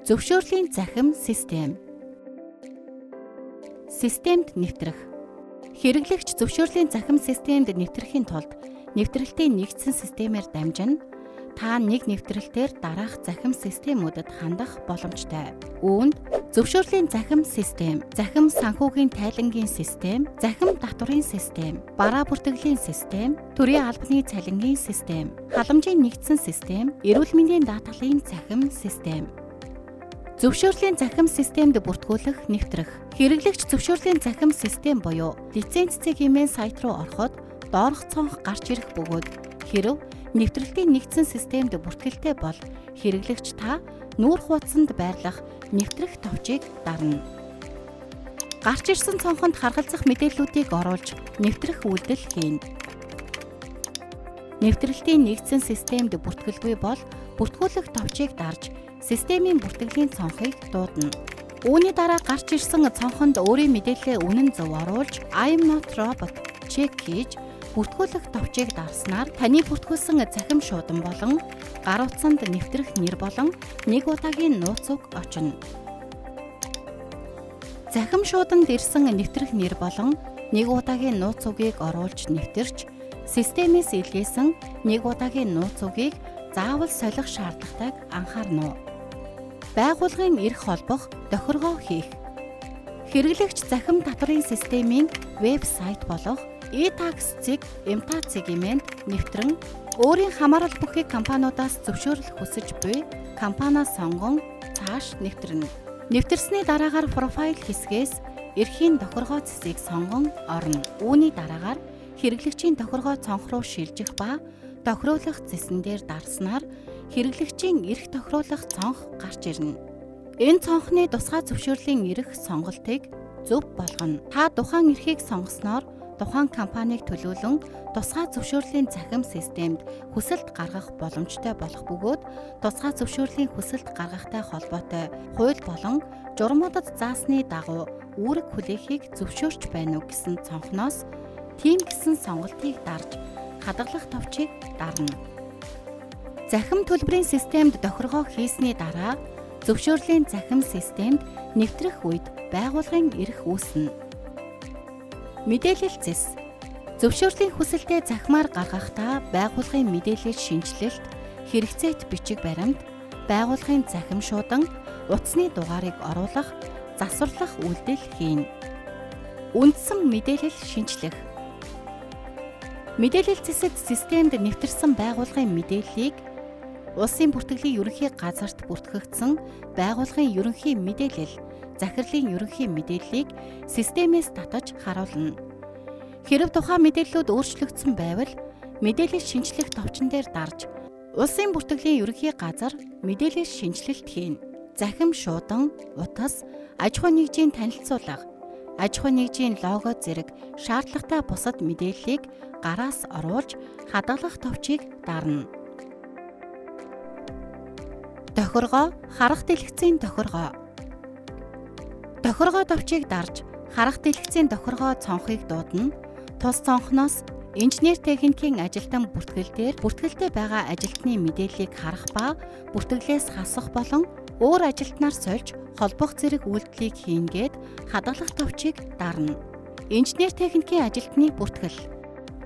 Зөвшөөрлийн захим систем. Системд нэвтрэх. Хэрэглэгч зөвшөөрлийн захим системд нэвтрэхийн тулд нэвтрэлтийн нэгдсэн системээр дамжин та нэг нэвтрэлтээр дараах захим системүүдэд хандах боломжтой. Үүнд зөвшөөрлийн захим систем, захим санхүүгийн тайлангийн систем, захим татврын систем, бараа бүртгэлийн систем, төрийн албаны цалингийн систем, халамжийн нэгдсэн систем, эрүүл мэндийн даатгалын захим систем. Зөвшөөрлийн захим системд бүртгүүлэх, нэвтрэх. Хэрэглэгч зөвшөөрлийн захим систем буюу лиценз.cg-ийн сайт руу ороход доорх цонх гарч ирэх бөгөөд хэрэв нэвтрэлтийн нэгдсэн системд бүртгэлтэй бол хэрэглэгч та нүүр хуудсанд байрлах нэвтрэх товчийг дарна. Гарч ирсэн цонхонд харгалзах мэдээллүүдийг оруулж нэвтрэх үйлдэл хийнэ. Нэвтрэлтийн нэгдсэн системд бүртгэлгүй бол бүртгүүлэх товчийг дарж системийн бүртгэлийн цонхыг дуудана. Үүний дараа гарч ирсэн цонхонд өөрийн мэдээлэлээ үнэн зөв оруулж I am not robot чек хийж бүртгүүлэх товчийг дарснаар таны бүртгүүлсэн захим шуудан болон гар утсанд нэвтрэх нэр болон нэг удаагийн нууц үг очино. Захим шууданд ирсэн нэвтрэх нэр болон нэг удаагийн нууц үгийг оруулж нэвтэрч системээс илгээсэн нэг удаагийн нууц үгийг заавал солих шаардлагатайг анхаарна уу? Байгууллагын эрх холбох, тохиргоо хийх. Хэрэглэгч захим татврын системийн веб-сайт болох e-tax.cg, mtax.cg-ийн нэвтрэн өөрийн хамаарал бүхий компаниудаас зөвшөөрөл хүсэж буй компаниа сонгон цааш нэвтрэнэ. Нэвтэрсний дараагаар профайл хэсгээс эрхийн тохиргоо цэсийг сонгон орно. Үүний дараагаар хэрэглэгчийн тохиргоо цонх руу шилжих ба тохируулах цэсэн дээр дарснаар хэрэглэгчийн эрх тохируулах цонх гарч ирнэ. Энэ цонхны тусгай зөвшөөрлийн эрх сонголтыг зөв болгоно. Та тухайн эрхийг сонгосноор тухайн компанийг төлөөлөн тусгай зөвшөөрлийн захим системд хүсэлт гаргах боломжтой болох бөгөөд тусгай зөвшөөрлийн хүсэлт гаргахтай холбоотой хууль болон журмуудад заасны дагуу үүрэг хүлээхийг зөвшөөрч байна уу гэсэн цонхноос тийм гэсэн сонголтыг дарж хадгалах товчийг дарна. Захим төлбөрийн системд тохиргоо хийсний дараа зөвшөөрлийн захим системд нэвтрэх үед байгууллагын эрх үүснэ. Мэдээлэл зэс. Зөвшөөрлийн хүсэлтэд захимаар гаргахдаа байгууллагын мэдээлэл шинжилэлт, хэрэгцээт бичиг баримт, байгууллагын захим шуудан, утасны дугаарыг оруулах, засварлах үйлдэл хийнэ. Үндсэн мэдээлэл шинжлэх. Мэдээлэл зэсэд системд нэвтэрсэн байгууллагын мэдээллийг улсын бүртгэлийн ерөнхий газарт бүртгэгдсэн байгууллагын ерөнхий мэдээлэл, захирлын ерөнхий мэдээллийг системээс татаж харуулна. Хэрэв тухайн мэдээллүүд өөрчлөгдсөн байвал мэдээлэл шинжлэх товчон дээр дарж улсын бүртгэлийн ерөнхий газар мэдээлэл шинжилэлт хийнэ. Захим шуудан, утас, аж ахуй нэгжийн танилцуулга, аж ахуй нэгжийн лого зэрэг шаардлагатай бусад мэдээллийг гараас оруулж хадгалах товчийг дарна. Тохиргоо, харах дэлгэцийн тохиргоо. Тохиргоо товчийг дарж харах дэлгэцийн тохиргоо цонхыг дуудана. Тус цонхноос инженер техникийн ажилтан бүртгэлээр бүртгэлтэй байгаа ажилтны мэдээллийг харах ба бүртгэлээс хасах болон өөр ажилтнаар сольж холбох зэрэг үйлдэлийг хийнгээд хадгалах товчийг дарна. Инженер техникийн ажилтны бүртгэл.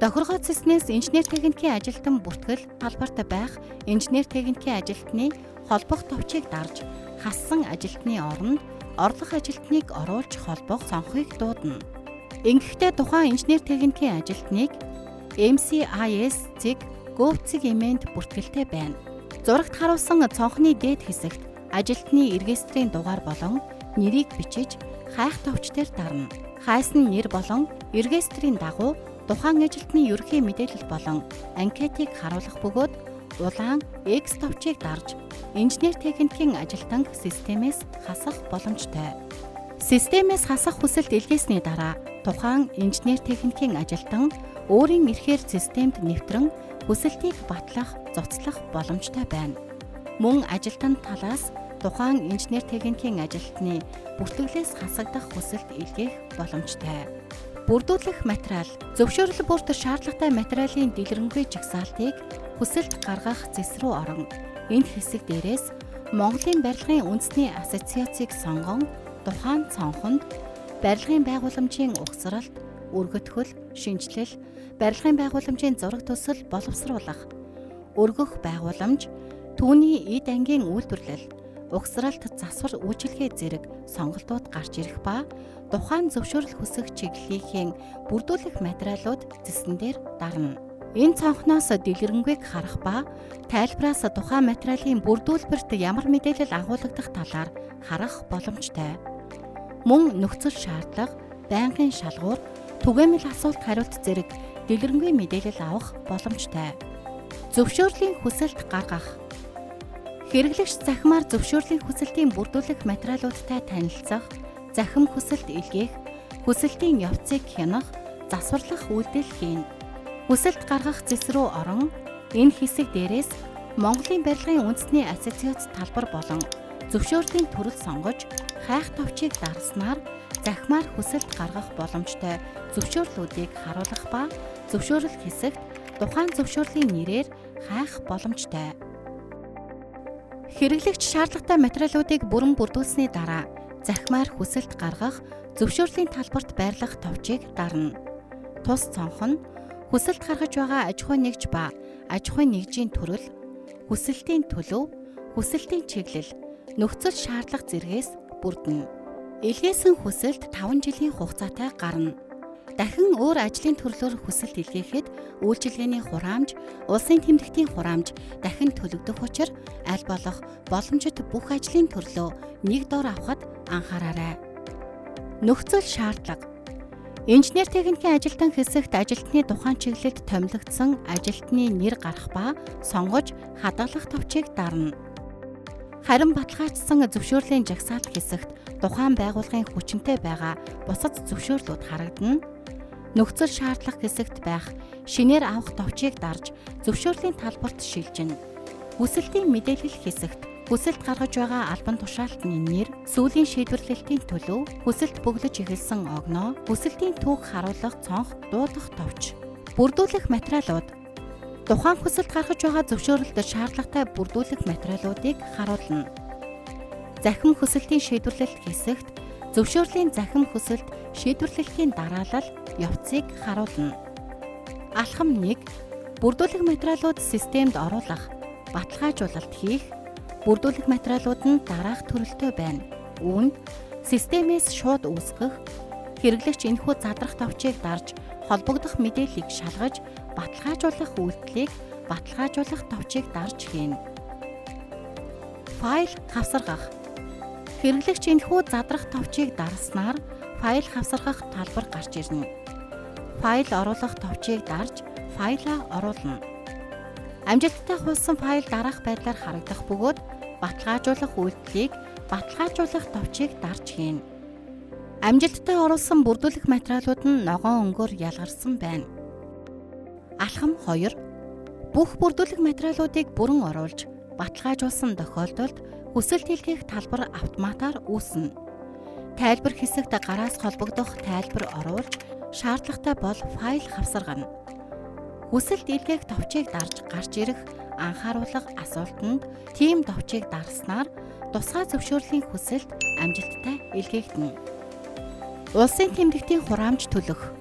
Тохиргоо цэснээс инженер техникийн ажилтан бүртгэл талбарт байх инженер техникийн ажилтны холбох товчийг дарж хассан ажилтны оронд орлох ажилтныг оруулж холбох цонхыг дуудана. Ингэхдээ тухайн инженер техникийн ажилтныг MCIS.gov.cg-ийн бүртгэлтэй байна. Зурагт харуулсан цонхны дээд хэсэгт ажилтны регистрийн дугаар болон нэрийг бичиж хайх товч дээр дарна. Хайсан нэр болон регистрийн дагуу тухайн ажилтны ерөнхий мэдээлэл болон анкетыг харуулах бөгөөд улаан X товчийг дарж инженер техникийн ажилтан системээс хасах боломжтой. Системээс хасах хүсэлт илгээсний дараа тухайн инженер техникийн ажилтан өөрийн эрхээр системд нэвтрэн хүсэлтийг батлах, цуцлах боломжтой байна. Мөн ажилтан талаас тухайн инженер техникийн ажилтны бүртгэлээс хасагдах хүсэлт илгээх боломжтой. Бүрдүүлэх материал. Зөвшөөрөл бүрт шаардлагатай материалын дэлгэрэнгүй жагсаалтыг хүсэлт гаргах зэс рүү орон энэ хэсэг дээрээс Монголын барилгын үндэсний ассоциацийг сонгон тухайн цонхонд барилгын байгууламжийн угсралт, өргөтгөл, шинжилэл, барилгын байгууламжийн зураг төсөл боловсруулах, өргөх байгууламж, түүний эд ангийн үйлдвэрлэл, угсралт засвар үйлчилгээ зэрэг сонголтууд гарч ирэх ба тухайн зөвшөөрөл хүсэх чиглэлийнхээ бүрдүүлэх материалууд зэсэн дээр дарна. Энэ цонхноос дэлгэрэнгүй харах ба тайлбараас тухайн материалын бүрдүүлбэрт ямар мэдээлэл агуулгадах талаар харах боломжтой. Мөн нөхцөл шаардлага, байнгын шалгуур, түгээмэл асуулт хариулт зэрэг дэлгэрэнгүй мэдээлэл авах боломжтой. Зөвшөөрлийн хүсэлт гаргах. Хэрэглэгч захимаар зөвшөөрлийн хүсэлтийн бүрдүүлэх материалуудтай танилцах, захим хүсэлт илгээх, хүсэлтийн явцыг хянах, засварлах үйлдэл хийн. Хүсэлт гаргах зэс рүү орон энэ хэсэг дээрээс Монголын барилгын үндэсний ассоциац талбар болон зөвшөөрлийн төрөл сонгож хайх товчийг дарснаар захимаар хүсэлт гаргах боломжтой зөвшөөрлүүдийг харуулах ба зөвшөөрөл хэсэгт тухайн зөвшөөрлийн нэрээр хайх боломжтой. Хэрэглэгч шаардлагатай материалуудыг бүрэн бүрдүүлсэний дараа захимаар хүсэлт гаргах зөвшөөрлийн талбарт байрлах товчийг дарна. Тус цонх нь хүсэлт гаргаж байгаа аж ахуй нэгж ба аж ахуй нэгжийн төрөл, хүсэлтийн төлөв, хүсэлтийн чиглэл, нөхцөл шаардлага зэргээс бүрдэнэ. Илгээсэн хүсэлт 5 жилийн хугацаатай гарна. Дахин өөр ажлын төрлөөр хүсэлт илгээхэд үйлчилгээний хураамж, улсын тэмдэгтийн хураамж дахин төлөгдөх учраас аль болох боломжит бүх ажлын төрлөө нэг дор авахад анхаараарай. Нөхцөл шаардлага. Инженер техникийн ажилтан хэсэгт ажилтны тухайн чиглэлд томилогдсон ажилтны нэр гарах ба сонгож хадгалах товчийг дарна. Харин баталгаажсан зөвшөөрлийн жагсаалт хэсэгт тухайн байгууллагын хүчинтэй байгаа бусад зөвшөөрлүүд харагдана. Нөхцөл шаардлага хэсэгт байх шинээр авах товчийг дарж зөвшөөрлийн талбарт шилжинэ. Хүсэлтийн мэдээлэл хэсэгт хүсэлт гаргаж байгаа албан тушаалтны нэр, сүүлийн шийдвэрлэлтийн төлөв, хүсэлт бөглөж эхэлсэн огноо, хүсэлтийн түүх харуулах цонх дуудах товч. Бүрдүүлэх материалууд. Тухайн хүсэлт гаргаж байгаа зөвшөөрөлд шаардлагатай бүрдүүлэх материалуудыг харуулна. Захим хүсэлтийн шийдвэрлэлт хэсэгт зөвшөөрлийн захим хүсэлт шийдвэрлэлтийн дараалал явцыг харуулна. Алхам 1. Бүрдүүлэх материалууд системд оруулах, баталгаажуулалт хийх. Бүрдүүлэх материалууд нь дараах төрөлтэй байна. Үүнд системээс шууд үүсгэх, хэрэглэгч энэхүү задрах товчийг дарж холбогдох мэдээллийг шалгаж баталгаажуулах үйлдэлийг баталгаажуулах товчийг дарж хийнэ. Файл хавсаргах. Хэрэглэгч энэхүү задрах товчийг дарснаар файл хавсаргах талбар гарч ирнэ. Файл оруулах товчийг дарж файлаа оруулна. Амжилттай хуулсан файл дараах байдлаар харагдах бөгөөд баталгаажуулах үйлдэлийг баталгаажуулах товчийг дарж хийнэ. Амжилттай оруулсан бүрдүүлэх материалууд нь ногоон өнгөөр ялгарсан байна. Алхам 2. Бүх бүрдүүлэх материалуудыг бүрэн оруулж баталгаажуулсан тохиолдолд хүсэлт илгээх талбар автоматар үүснэ. Тайлбар хэсэгт гараас холбогдох тайлбар оруулж шаардлагатай бол файл хавсаргана. Хүсэлт илгээх товчийг дарж гарч ирэх анхааруулга асуултанд тийм товчийг дарснаар тусгай зөвшөөрлийн хүсэлт амжилттай илгээгдэнэ. Улсын тэмдэгтийн хураамж төлөх.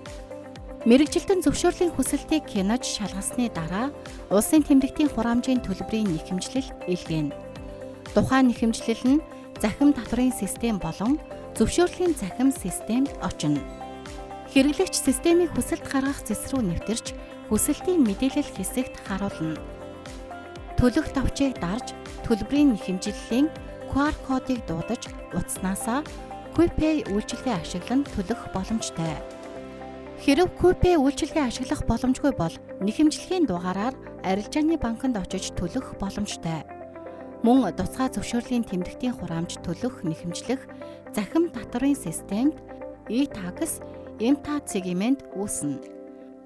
Мэргэжилтэн зөвшөөрлийн хүсэлтийг хянаж шалгасны дараа улсын тэмдэгтийн хураамжийн төлбөрийн нэхэмжлэл илгээнэ. Тухайн нэхэмжлэл нь захим татврын систем болон зөвшөөрлийн захим системд очино. Хэрэглэгч системийн хүсэлт гаргах зэс рүү нэвтэрч хүсэлтийн мэдээлэл хэсэгт харуулна. Төлөх товчийг дарж төлбөрийн хэмжлэлийн QR кодыг дуудаж утаснасаа QPay үйлчилгээ ашиглан төлөх боломжтой. Хэрэв QPay үйлчилгээ ашиглах боломжгүй бол нэхэмжлэгийн дугаараар арилжааны банкнд очиж төлөх боломжтой. Мөн тусгай зөвшөөрлийн тэмдэгтийн хураамж төлөх нэхэмжлэх захим татврын системд e-tax, m-tax сегмент үүснэ.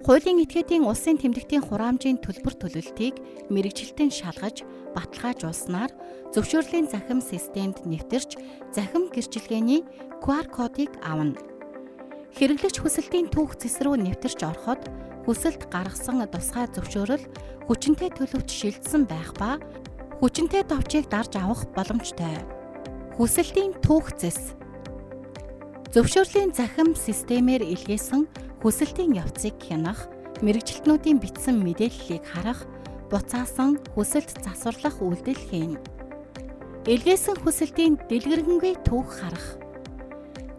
Хуулийн этгээдийн улсын тэмдэгтийн хураамжийн төлбөр төлөлтийг мэргэжилтэн шалгаж баталгаажуулснаар зөвшөөрлийн захим системд нэвтэрч захим гэрчилгээний QR кодыг авна. Хэрэглэгч хүсэлтийн түүх зэс рүү нэвтэрч ороход хүсэлт гаргасан тусгай зөвшөөрөл хүчинтэй төлөвт шилжсэн байх ба хүчинтэй товчийг дарж авах боломжтой. Хүсэлтийн түүх зэс. Зөвшөөрлийн захим системээр илгээсэн хүсэлтийн явцыг хянах, мэрэгжилтнүүдийн бичсэн мэдээллийг харах, буцаасан хүсэлт засварлах үйлдэл хийн. Илгээсэн хүсэлтийн дэлгэрэнгүй түүх харах.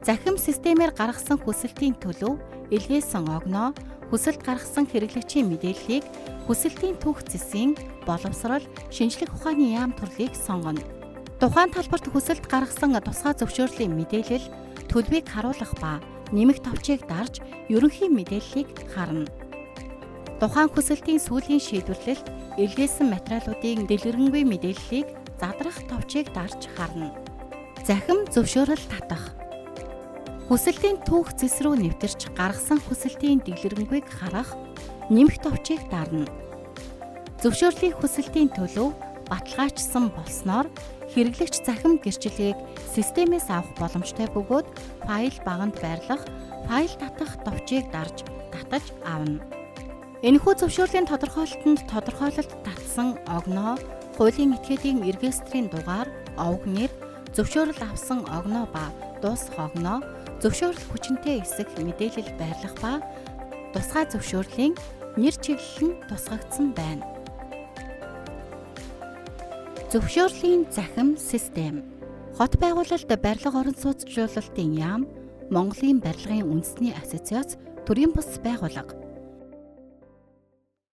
Захим системээр гаргасан хүсэлтийн төлөв, илгээсэн огноо, хүсэлт гаргасан хэрэглэгчийн мэдээллийг хүсэлтийн түүх зэсийн боловсрол, шинжлэх ухааны яам төрлийг сонгоно. Тухайн талбарт хүсэлт гаргасан тусгай зөвшөөрлийн мэдээлэл, төлөвийг харуулах ба нэмэх товчийг дарж ерөнхий мэдээллийг харна. Тухайн хүсэлтийн сүүлийн шийдвэрлэлд илгээсэн материалуудын дэлгэрэнгүй мэдээллийг задрах товчийг дарж харна. Захим зөвшөөрөл татах. Хүсэлтийн түүх зэс рүү нэвтэрч гаргасан хүсэлтийн дэлгэрэнгүйг харах, нэмэх товчийг дарна. Зөвшөөрлийн хүсэлтийн төлөв баталгаажсан болсноор хэрэглэгч захим гэрчлэгийг системээс авах боломжтой бөгөөд файл баганд байрлах, файл татах товчийг дарж татаж авна. Энэхүү зөвшөөрлийн тодорхойлолтод тодорхойлолт татсан огноо, хуулийн этгээдийн регистрийн дугаар, овг нэр, зөвшөөрөл авсан огноо ба дуусах огноо, зөвшөөрөл хүчинтэй эсэх мэдээлэл байрлах ба тусгай зөвшөөрлийн нэр чиглэл нь тусгагдсан байна. Зөвшөөрлийн захим систем. Хот байгуулалт барилга орон сууцчлуулалтын яам, Монголын барилгын үндэсний ассоциац, төрийн бус байгууллага,